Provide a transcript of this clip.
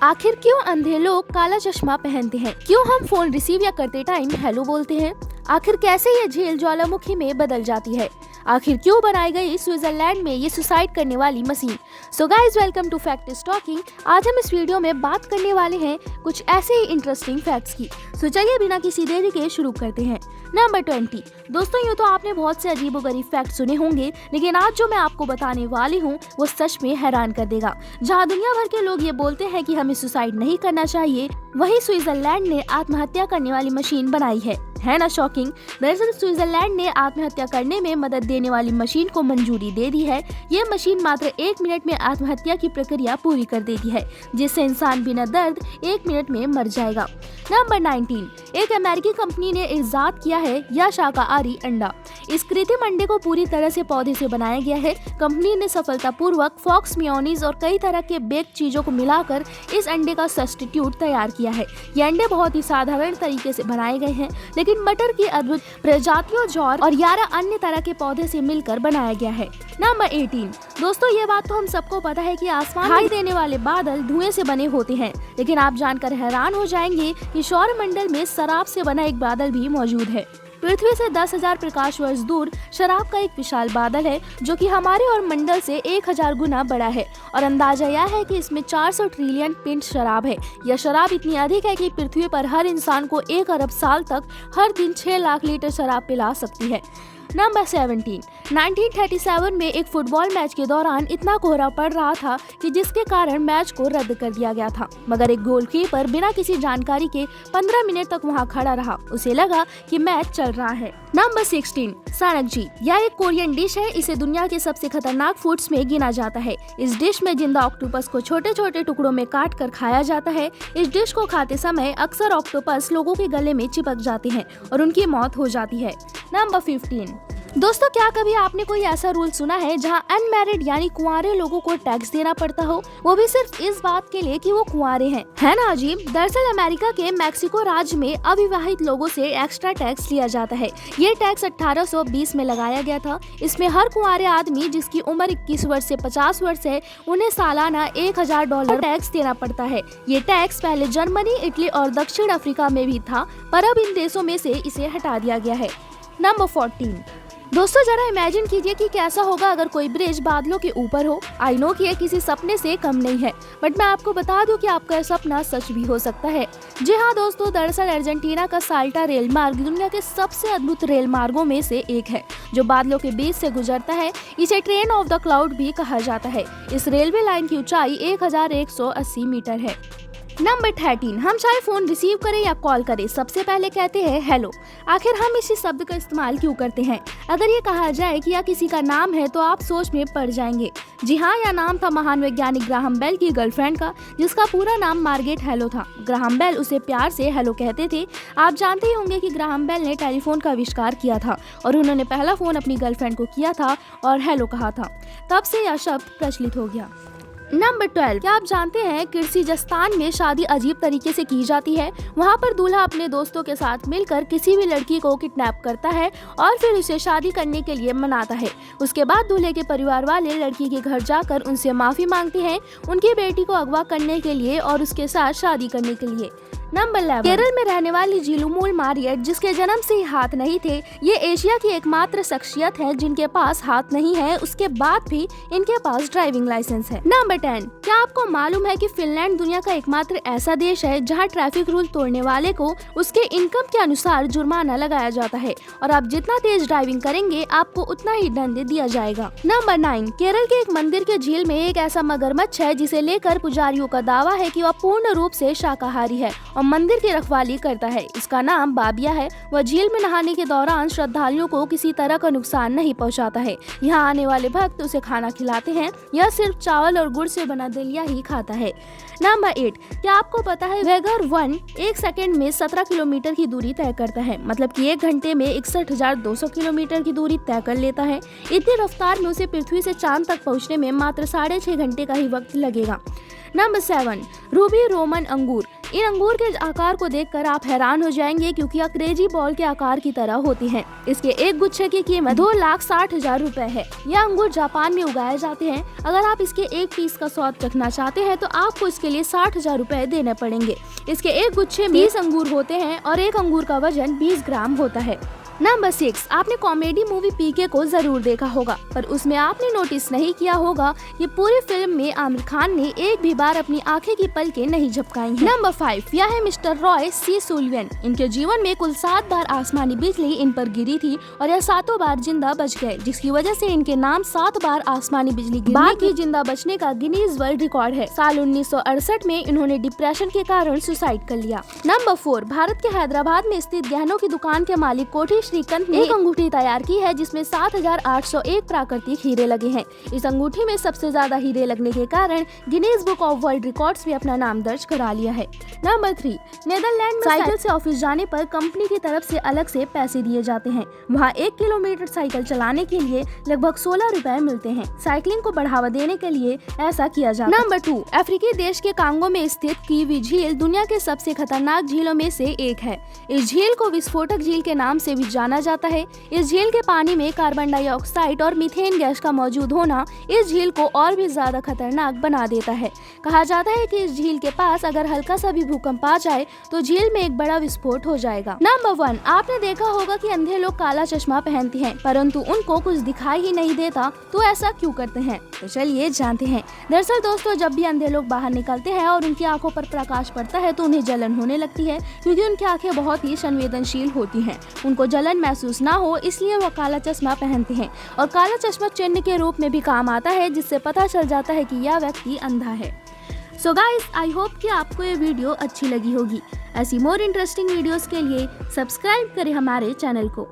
आखिर क्यों अंधे लोग काला चश्मा पहनते हैं? क्यों हम फोन रिसीव या करते टाइम हेलो बोलते हैं? आखिर कैसे ये झील ज्वालामुखी में बदल जाती है? आखिर क्यों बनाई गई स्विट्जरलैंड में ये सुसाइड करने वाली machine? So guys, welcome to fact is talking. आज हम इस वीडियो में बात करने वाले हैं कुछ ऐसे ही इंटरेस्टिंग फैक्ट्स की। सो चलिए बिना किसी देरी के शुरू करते हैं। नंबर 20। दोस्तों, यूँ तो आपने बहुत से अजीबोगरीब फैक्ट सुने होंगे, लेकिन आज जो मैं आपको बताने वाली हूँ वो सच में हैरान कर देगा। जहाँ दुनिया भर के लोग ये बोलते हैं कि हमें सुसाइड नहीं करना चाहिए, वहीं स्विट्जरलैंड ने आत्महत्या करने वाली मशीन बनाई है ना शॉकिंग। दरअसल स्विट्जरलैंड ने आत्महत्या करने में मदद देने वाली मशीन को मंजूरी दे दी है। ये मशीन मात्र 1 मिनट में आत्महत्या की प्रक्रिया पूरी कर देती है, जिससे इंसान बिना दर्द 1 मिनट में मर जाएगा। नंबर 19। एक अमेरिकी कंपनी ने इजाद किया है यह शाकाहारी अंडा। इस कृत्रिम अंडे को पूरी तरह से पौधे से बनाया गया है। कंपनी ने सफलतापूर्वक फॉक्स मेयोनीज और कई तरह के बेक चीजों को मिलाकर इस अंडे का सब्स्टिट्यूट तैयार किया है। ये अंडे बहुत ही साधारण तरीके से बनाए गए हैं, लेकिन मटर की अद्भुत प्रजातियों, जौर और 11 अन्य तरह के पौधे से मिलकर बनाया गया है। नंबर 18। दोस्तों, ये बात तो हम सबको पता है कि आसमान दिखाई देने वाले बादल धुएं से बने होते हैं, लेकिन आप जानकर हैरान हो जाएंगे कि सौरमंडल में शराब से बना एक बादल भी मौजूद है। पृथ्वी से 10,000 प्रकाश वर्ष दूर शराब का एक विशाल बादल है, जो कि हमारे और मंडल से 1000 गुना बड़ा है। और अंदाजा यह है कि इसमें 400 ट्रिलियन पिंट शराब है। यह शराब इतनी अधिक है कि पृथ्वी पर हर इंसान को 1 अरब साल तक हर दिन 6 लाख लीटर शराब पिला सकती है। नंबर 17। 1937 में एक फुटबॉल मैच के दौरान इतना कोहरा पड़ रहा था कि जिसके कारण मैच को रद्द कर दिया गया था, मगर एक गोलकीपर बिना किसी जानकारी के 15 मिनट तक वहां खड़ा रहा। उसे लगा कि मैच चल रहा है। नंबर 16। सानकजी, यह एक कोरियन डिश है। इसे दुनिया के सबसे खतरनाक फूड्स में गिना जाता है। इस डिश में जिंदा ऑक्टोपस को छोटे छोटे टुकड़ों में काट कर खाया जाता है। इस डिश को खाते समय अक्सर ऑक्टोपस लोगों के गले में चिपक जाते हैं और उनकी मौत हो जाती है। नंबर 15। दोस्तों, क्या कभी आपने कोई ऐसा रूल सुना है जहां अनमैरिड यानी कुंवारे लोगों को टैक्स देना पड़ता हो, वो भी सिर्फ इस बात के लिए कि वो कुंवारे हैं? है ना अजीब। दरअसल अमेरिका के मैक्सिको राज्य में अविवाहित लोगों से एक्स्ट्रा टैक्स लिया जाता है। ये टैक्स 1820 में लगाया गया था। इसमें हर कुंवारे आदमी जिसकी उम्र 21 वर्ष से 50 वर्ष है, उन्हें सालाना $1000 टैक्स देना पड़ता है। ये टैक्स पहले जर्मनी, इटली और दक्षिण अफ्रीका में भी था, पर अब इन देशों में से इसे हटा दिया गया है। नंबर 14। दोस्तों, जरा इमेजिन कीजिए कि कैसा होगा अगर कोई ब्रिज बादलों के ऊपर हो। आई नो कि ये किसी सपने से कम नहीं है, बट मैं आपको बता दूं कि आपका सपना सच भी हो सकता है। जी हाँ दोस्तों, दरअसल अर्जेंटीना का साल्टा रेल मार्ग दुनिया के सबसे अद्भुत रेल मार्गों में से एक है, जो बादलों के बीच से गुजरता है। इसे ट्रेन ऑफ द क्लाउड भी कहा जाता है। इस रेलवे लाइन की ऊंचाई 1180 मीटर है। नंबर 13। हम चाहे फोन रिसीव करें या कॉल करें, सबसे पहले कहते हैं हेलो। आखिर हम इसी शब्द का इस्तेमाल क्यों करते हैं? अगर ये कहा जाए कि यह किसी का नाम है तो आप सोच में पड़ जाएंगे। जी हाँ, यह नाम था महान वैज्ञानिक ग्राहम बेल की गर्लफ्रेंड का, जिसका पूरा नाम मार्गरेट हेलो था। ग्राहम बेल उसे प्यार से हेलो कहते थे। आप जानते ही होंगे कि ग्राहम बेल ने टेलीफोन का आविष्कार किया था और उन्होंने पहला फोन अपनी गर्लफ्रेंड को किया था और हेलो कहा था। तब से यह शब्द प्रचलित हो गया। नंबर 12। क्या आप जानते हैं किर्गिज़स्तान में शादी अजीब तरीके से की जाती है? वहाँ पर दूल्हा अपने दोस्तों के साथ मिलकर किसी भी लड़की को किडनैप करता है और फिर उसे शादी करने के लिए मनाता है। उसके बाद दूल्हे के परिवार वाले लड़की के घर जाकर उनसे माफी मांगते हैं उनकी बेटी को अगवा करने के लिए और उसके साथ शादी करने के लिए। नंबर 11। केरल में रहने वाली झिलुमुल मारियट, जिसके जन्म से ही हाथ नहीं थे, ये एशिया की एकमात्र शख्सियत है जिनके पास हाथ नहीं है, उसके बाद भी इनके पास ड्राइविंग लाइसेंस है। नंबर 10। क्या आपको मालूम है कि फिनलैंड दुनिया का एकमात्र ऐसा देश है जहां ट्रैफिक रूल तोड़ने वाले को उसके इनकम के अनुसार जुर्माना लगाया जाता है और आप जितना तेज ड्राइविंग करेंगे आपको उतना ही दंड दिया जाएगा। नंबर 9। केरल के एक मंदिर के झील में एक ऐसा मगरमच्छ है जिसे लेकर पुजारियों का दावा है कि वह पूर्ण रूप से शाकाहारी है और मंदिर की रखवाली करता है। इसका नाम बाबिया है। वह झील में नहाने के दौरान श्रद्धालुओं को किसी तरह का नुकसान नहीं पहुंचाता है। यहाँ आने वाले भक्त उसे खाना खिलाते हैं। यह सिर्फ चावल और गुड़ से बना दलिया ही खाता है। नंबर 8। क्या आपको पता है वेगर 1 1 सेकंड में 17 किलोमीटर की दूरी तय करता है, मतलब कि 1 घंटे में 61,200 किलोमीटर की दूरी तय कर लेता है। इतनी रफ्तार में उसे पृथ्वी से चांद तक पहुँचने में मात्र 6.5 घंटे का ही वक्त लगेगा। नंबर 7। रूबी रोमन अंगूर, इन अंगूर के आकार को देखकर आप हैरान हो जाएंगे क्योंकि यह क्रेजी बॉल के आकार की तरह होती हैं। इसके एक गुच्छे की कीमत 2,60,000 रुपए है। यह अंगूर जापान में उगाए जाते हैं। अगर आप इसके एक पीस का स्वाद चखना चाहते हैं तो आपको इसके लिए 60,000 रुपए देने पड़ेंगे। इसके एक गुच्छे में 20 अंगूर होते हैं और एक अंगूर का वजन 20 ग्राम होता है। नंबर 6, आपने कॉमेडी मूवी पीके को जरूर देखा होगा, पर उसमें आपने नोटिस नहीं किया होगा कि पूरी फिल्म में आमिर खान ने एक भी बार अपनी आंखें की पलकें नहीं झपकाई हैं। नंबर 5, यह है मिस्टर रॉय सी सुलिवन। इनके जीवन में कुल 7 बार आसमानी बिजली इन पर गिरी थी और यह 7 बार जिंदा बच गए, जिसकी वजह से इनके नाम 7 बार आसमानी बिजली गिरने की जिंदा बचने का गिनीज वर्ल्ड रिकॉर्ड है। साल 1968 में इन्होंने डिप्रेशन के कारण सुसाइड कर लिया। नंबर 4, भारत के हैदराबाद में स्थित गहनों की दुकान के मालिक कोठी श्रीकांत ने एक अंगूठी तैयार की है जिसमें 7,801 प्राकृतिक हीरे लगे हैं। इस अंगूठी में सबसे ज्यादा हीरे लगने के कारण Guinness book of world records में अपना नाम दर्ज करा लिया है। नंबर 3, नेदरलैंड में साइकिल से ऑफिस जाने पर कंपनी की तरफ से अलग से पैसे दिए जाते हैं। वहाँ 1 किलोमीटर साइकिल चलाने के लिए लगभग 16 रुपए मिलते हैं। साइकिलिंग को बढ़ावा देने के लिए ऐसा किया जाता है। नंबर 2, अफ्रीकी देश के कांगो में स्थित कीवी झील दुनिया के सबसे खतरनाक झीलों में से एक है। इस झील को विस्फोटक झील के नाम से भी जाना जाता है। इस झील के पानी में कार्बन डाइऑक्साइड और मीथेन गैस का मौजूद होना इस झील को और भी ज्यादा खतरनाक बना देता है। कहा जाता है कि इस झील के पास अगर हल्का सा भी भूकंप आ जाए तो झील में एक बड़ा विस्फोट हो जाएगा। नंबर 1, आपने देखा होगा कि अंधे लोग काला चश्मा पहनते हैं परंतु उनको कुछ दिखाई ही नहीं देता, तो ऐसा क्यों करते हैं? तो चलिए जानते हैं। दरअसल दोस्तों, जब भी अंधे लोग बाहर निकलते हैं और उनकी आंखों पर प्रकाश पड़ता है तो उन्हें जलन होने लगती है, क्योंकि उनकी आंखें बहुत ही संवेदनशील होती हैं। उनको जलन महसूस ना हो इसलिए वो काला चश्मा पहनते हैं और काला चश्मा चिन्ह के रूप में भी काम आता है, जिससे पता चल जाता है कि यह व्यक्ति अंधा है। सो गाइस, आई होप कि आपको ये वीडियो अच्छी लगी होगी। ऐसी मोर इंटरेस्टिंग वीडियोस के लिए सब्सक्राइब करें हमारे चैनल को।